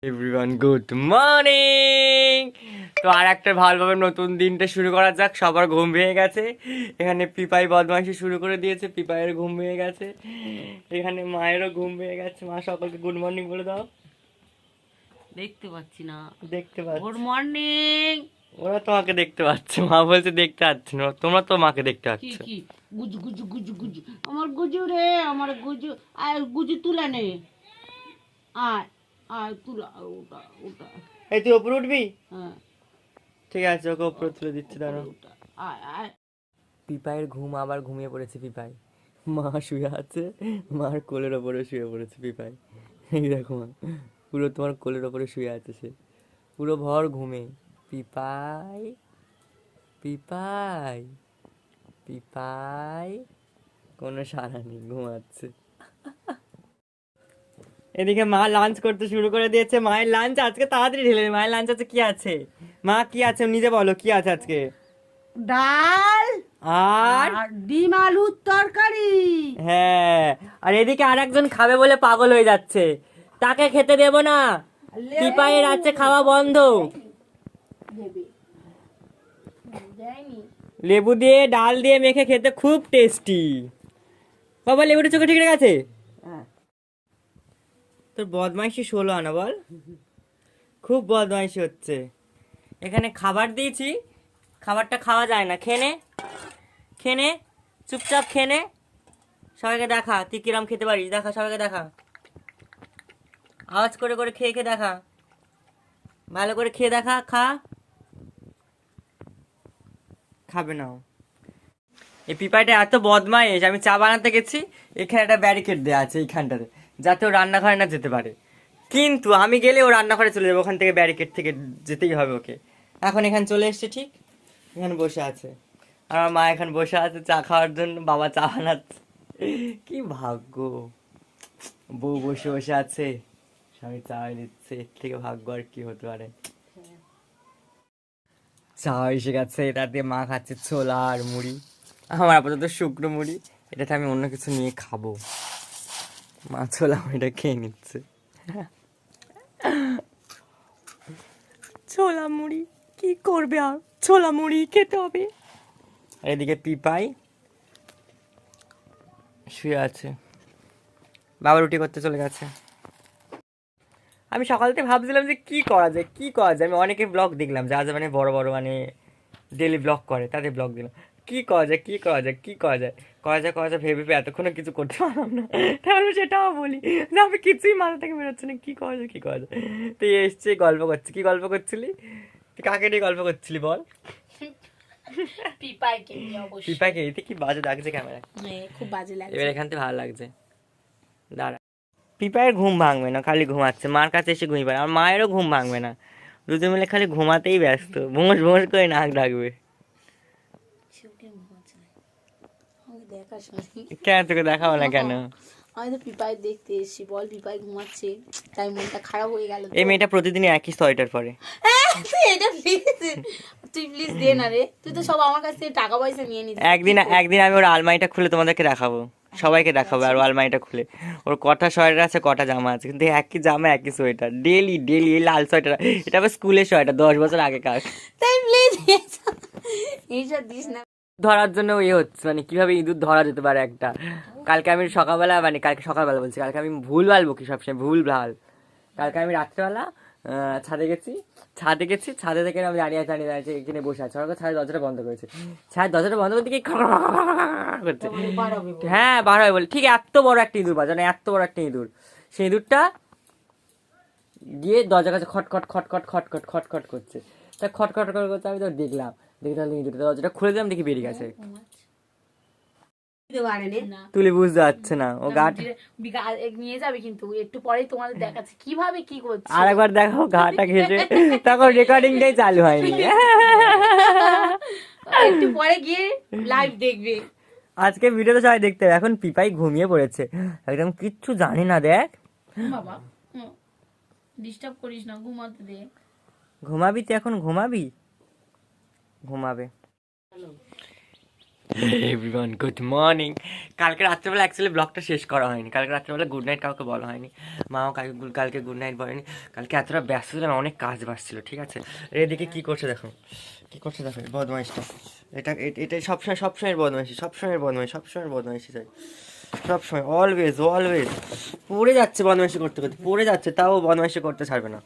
Everyone good morning. তো আর একটা ভালোভাবে নতুন দিনটা শুরু করা যাক। সবার ঘুম ভেঙে গেছে। এখানে পিপাই বদমাইশি শুরু করে দিয়েছে, পিপাইয়ের ঘুম ভেঙে গেছে। এখানে মায়েরও ঘুম ভেঙে গেছে। মা সকলকে গুড মর্নিং বলে দাও। দেখতে পাচ্ছি না। দেখতে পাচ্ছ? Good morning. ওরা তোমাকে দেখতে পাচ্ছে, মা বলছে দেখতে পাচ্ছি না, তোমরা তো মাকে দেখতে কি পাচ্ছ। কি গুজু গুজু গুজু গুজু আমার গুজু রে, আমার গুজু। আর গুজু তুলে নে। আয় আয় তুলা ওটা ওটা। এই তুই ওপরে উঠবি? হ্যাঁ ঠিক আছে, ওকে উপরে তুলে দিচ্ছি, দাঁড়াও। ওটা। আয় আয়। পিপাইয়ের ঘুম আবার ঘুমিয়ে পড়েছে পিপাই। মা শুয়ে আছে, মার কোলের ওপরে শুয়ে পড়েছে পিপাই। এই দেখো মা, পুরো তোমার কোলের ওপরে শুয়ে আছে সে, পুরো ভর ঘুমে। পিপাই পিপাই পিপাই, কোনো সাড়া নেই, ঘুমাচ্ছে। এদিকে মা লাঞ্চ করতে শুরু করে দিয়েছে। মায়ের লাঞ্চ আজকে তাড়াতাড়ি ঢেলে নে। মায়ের লাঞ্চ আছে কি আছে? মা কি আছে নিজে বলো, কি আছে আজকে? ডাল আর আর ডিম আলুর তরকারি। হ্যাঁ, আর এদিকে আর একজন খাবে বলে পাগল হয়ে যাচ্ছে, তাকে খেতে দেব না। পিপাইয়ের আছে খাওয়া বন্ধ। লেবু দিয়ে ডাল দিয়ে মেখে খেতে খুব টেস্টি। বাবা লেবুটা চোখে ঠিক আছে? তোর বদমাইশি ষোলো আনা বল, খুব বদমাইশি হচ্ছে। এখানে খাবার দিয়েছি, খাবারটা খাওয়া যায় না। খেনে খেনে চুপচাপ খেনে, সবাইকে দেখা তুই কিরম খেতে পারিস, দেখা সবাইকে দেখা, আওয়াজ করে করে খেয়ে খেয়ে দেখা, ভালো করে খেয়ে দেখা। খাবে না ও। এই পিপাইটা এত বদমাইশ, আমি চা বানাতে গেছি, এখানে একটা ব্যারিকেড দেওয়া আছে এইখানটাতে, যাতে ও রান্নাঘরে না যেতে পারে। কিন্তু আমি গেলে ও রান্নাঘরে চলে যাবে, ওখান থেকে ব্যারিকেড থেকে যেতেই হবে ওকে। এখন এখানে চলে এসছে, ঠিক এখানে বসে আছে। আর আমার মা এখানে বসে আছে চা খাওয়ার জন্য, বাবা চা বানাচ্ছে। কি ভাগ্য, বউ বসে বসে আছে, স্বামী চা দিচ্ছে, এর থেকে ভাগ্য আর কি হতে পারে। চা এসে গেছে, এটা দিয়ে মা খাচ্ছে ছোলা আর মুড়ি। আমার আপাতত শুকনো মুড়ি, এটাতে আমি অন্য কিছু নিয়ে খাবো। মা ছোলা মুড়িটা খেয়ে নিচ্ছে। ছোলা মুড়ি কি করবে, আর ছোলা মুড়ি খেতে হবে। এদিকে পিপাই শুয়ে আছে, বাবা রুটি করতে চলে গেছে। আমি সকাল থেকে ভাবছিলাম যে কি করা যায়, কি করা যায়। আমি অনেকে ব্লগ দেখলাম, যা যা মানে বড় বড় মানে ডেলি ব্লগ করে, তাদের ব্লগ দিলাম। কি করা যায়, কি করা যায়, কি করা যায়, করা যায় ভেবে ভেবে এতক্ষণে কিছু করতে পারলাম না। তাহলে সেটাও বলি না, আমি কিছুই মাথা থেকে বেরোচ্ছে না, কি করা যায়, কি করা যায়। তুই এসছে গল্প করছি, কি গল্প করছিলি তুই, কাকে নিয়ে গল্প করছিলি বল? পিপাইকে নিয়ে অবশ্যই। পিপাকে এতে কি বাজে লাগছে ক্যামেরা, খুব বাজে লাগে। এবার এখান থেকে ভালো লাগছে। দাঁড়া, পিপায়ের ঘুম ভাঙবে না, খালি ঘুমাচ্ছে, মার কাছে এসে ঘুমিয়ে পড়ে। আর মায়েরও ঘুম ভাঙবে না, দুজন মিলে খালি ঘুমাতেই ব্যস্ত, ভোঁস ভোঁস করে নাক ডাকবে। কেন তোকে দেখাবো না কেন? আমি তো পিপাই দেখতে এসেছি, বল পিপাই ঘুমাচ্ছে, তাই মনটা খারাপ হয়ে গেল। এই মেয়েটা প্রতিদিনই একই সোয়েটার পরে। তুই এটা প্লিজ, তুই প্লিজ দে না রে, তুই তো সব আমার কাছ থেকে টাকা পয়সা নিয়ে নিস। একদিন আমি ওর আলমারিটা খুলে তোমাদেরকে দেখাবো, সবাইকে দেখাবো। আর ও আলমারিটা খুলে ওর কটা সোয়েটার আছে, কটা জামা আছে, কিন্তু একই জামা একই সোয়েটার, ডেলি ডেলি। এই লাল সোয়েটার, এটা আবার স্কুলের সোয়েটার, 10 বছর আগে কাজ। তাই প্লিজ এইসব দিস না। ধরার জন্য হচ্ছে, মানে কিভাবে ইঁদুর ধরা যেতে পারে একটা। কালকে আমি সকালবেলা, মানে কালকে সকালবেলা বলছি, কালকে আমি ভুলভাল বকি সবসময়, ভুলভাল। কালকে আমি রাত্রেবেলা ছাদে গেছি, ছাদে থেকে আমি দাঁড়িয়ে আছি, এখানে বসে আছি, হঠাৎ ছাদের দরজাটা বন্ধ করেছে। ছাদের দরজাটা বন্ধ করতে গিয়ে করছে, হ্যাঁ বার হয় বলে, ঠিক এত বড় একটা ইঁদুর বাজে, এত বড় একটা ইঁদুর। সেই ইঁদুরটা গিয়ে দরজার কাছে খটখট খটখট খটখট খটখট করছে। তা খটখট করতে আমি তো দেখলাম, ইঁদুরটা দরজাটা খুলে দিলাম, দেখি বেরিয়ে গেছে। তুলি বুঝতে পারছে না, ও গাটা নিয়ে যাবে, কিন্তু একটু পরেই তোমাদের দেখাচ্ছে কিভাবে কি করছে। আর একবার দেখো গাটা ঘেসে, তখন রেকর্ডিংটাই চালু হয়নি। একটু পরে গিয়ে লাইভ দেখবে। আজকে ভিডিওতে সবাই দেখতে হবে। এখন পিপাই ঘুমিয়ে পড়েছে, একদম কিচ্ছু জানি না। দেখ বাবা, ডিস্টার্ব করিস না, ঘুমাতে দে। ঘুমাবি তুই, এখন ঘুমাবি, ঘুমাবে। Everyone good morning. কালকে রাত্রেবেলা অ্যাকচুয়ালি ব্লগটা শেষ করা হয়নি। কালকে রাত্রেবেলা গুড নাইট কাউকে বলা হয়নি, মাও কালকে গুড নাইট বলেনি। কালকে এতটা ব্যস্ত ছিলাম, অনেক কাজ বাড়ছিল, ঠিক আছে। এদিকে কী করছে দেখো, কী করছে দেখো এই বদমাইশটা। এটা সবসময় বদমাইশি চাই, সবসময় অলওয়েজ পড়ে যাচ্ছে বদমাইশি করতে করতে, পড়ে যাচ্ছে, তাও বদমাইশি করতে ছাড়বে না।